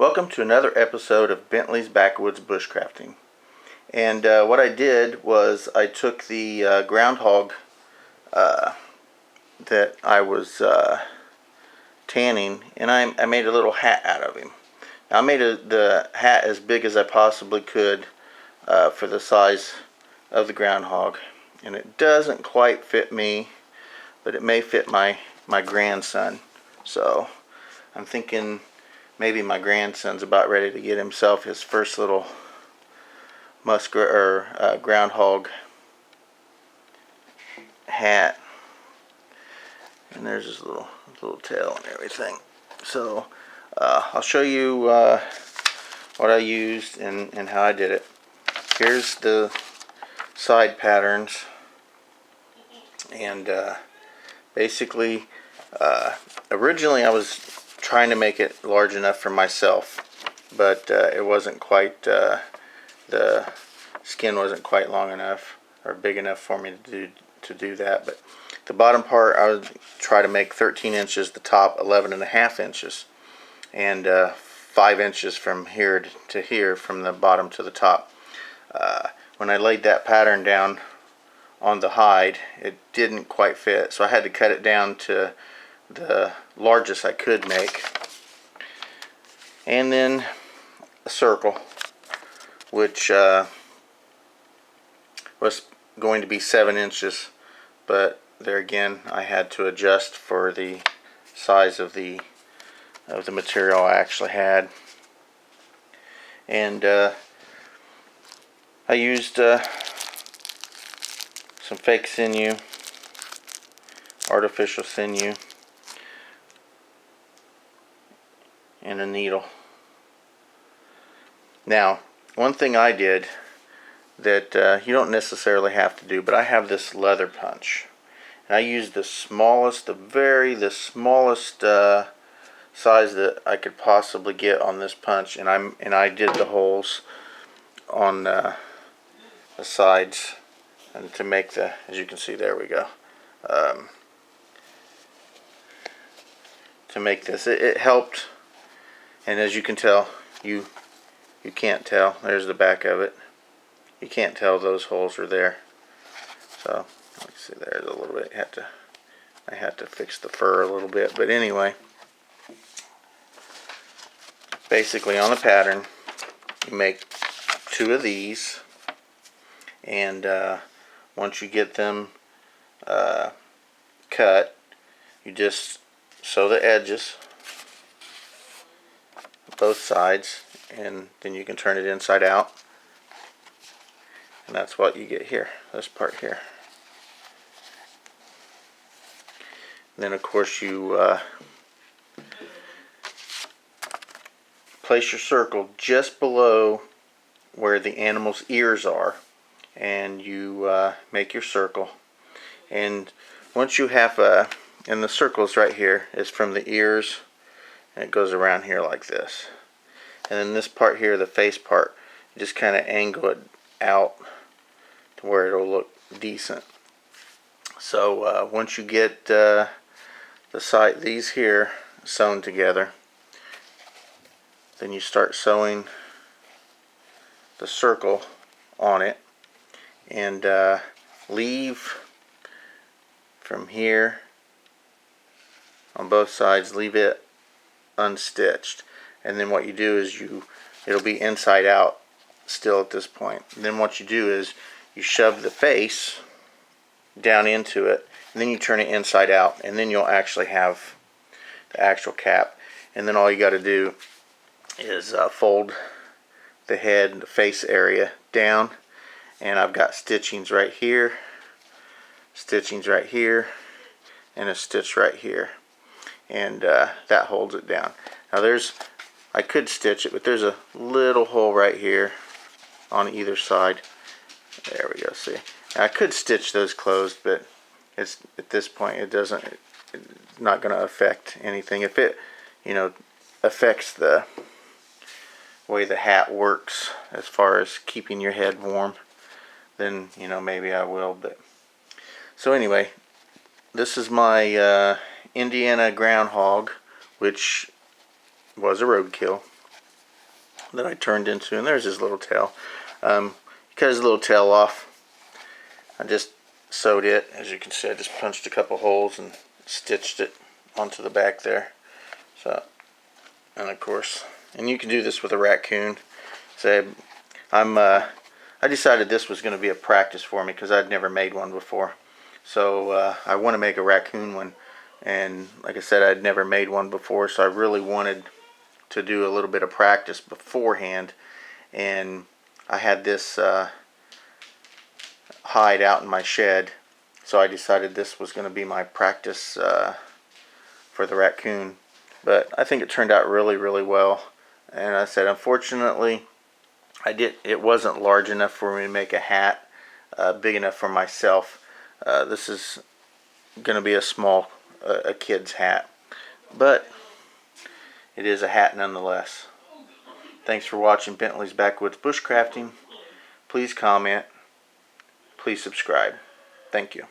Welcome to another episode of Bentley's Backwoods Bushcrafting. And what I did was I took the groundhog that I was tanning, and I made a little hat out of him. Now, I made the hat as big as I possibly could for the size of the groundhog. And it doesn't quite fit me, but it may fit my grandson. So I'm thinking maybe my grandson's about ready to get himself his first little groundhog hat. And there's his little tail and everything. So I'll show you what I used and how I did it. Here's the side patterns, and basically originally I was trying to make it large enough for myself, but it wasn't quite, the skin wasn't quite long enough or big enough for me to do that. But the bottom part I would try to make 13 inches, the top 11.5 inches, and 5 inches from here to here, from the bottom to the top. When I laid that pattern down on the hide, it didn't quite fit, so I had to cut it down to the largest I could make. And then a circle, which was going to be 7 inches, but there again I had to adjust for the size of the material I actually had. And I used some fake sinew, artificial sinew, and a needle. Now, one thing I did that you don't necessarily have to do, but I have this leather punch, and I used the smallest, the smallest size that I could possibly get on this punch, and I did the holes on the sides, and to make the, as you can see, there we go. To make this, it helped. And as you can tell, you can't tell. There's the back of it. You can't tell those holes are there. So let's see, there's a little bit. I had to fix the fur a little bit. But anyway, basically on the pattern, you make 2 of these, and once you get them cut, you just sew the edges, both sides, and then you can turn it inside out, and that's what you get here, this part here. And then of course you place your circle just below where the animal's ears are, and you make your circle. And once you have and the circles right here is from the ears, and it goes around here like this. And then this part here, the face part, you just kind of angle it out to where it'll look decent. So once you get these here sewn together, then you start sewing the circle on it, and leave from here on both sides, leave it unstitched. And then what you do is it'll be inside out still at this point. And then what you do is you shove the face down into it, and then you turn it inside out, and then you'll actually have the actual cap. And then all you got to do is fold the head, the face area down, and I've got stitchings right here, and a stitch right here, and that holds it down. Now I could stitch it, but there's a little hole right here on either side. There we go, see. Now, I could stitch those closed, but it's, at this point it's not going to affect anything. If it, affects the way the hat works as far as keeping your head warm, then maybe I will. But so anyway, this is my Indiana Groundhog, which was a roadkill. that I turned into, and there's his little tail. Cut his little tail off. I just sewed it. As you can see, I just punched a couple holes and stitched it onto the back there. So, and of course, and you can do this with a raccoon. Say, I decided this was going to be a practice for me because I'd never made one before. So I want to make a raccoon one, and like I said, I'd never made one before, so I really wanted to do a little bit of practice beforehand. And I had this hide out in my shed, so I decided this was going to be my practice for the raccoon. But I think it turned out really, really well. And I said, unfortunately, it wasn't large enough for me to make a hat big enough for myself. This is going to be a kid's hat, but it is a hat nonetheless. Thanks for watching Bentley's Backwoods Bushcrafting. Please comment. Please subscribe. Thank you.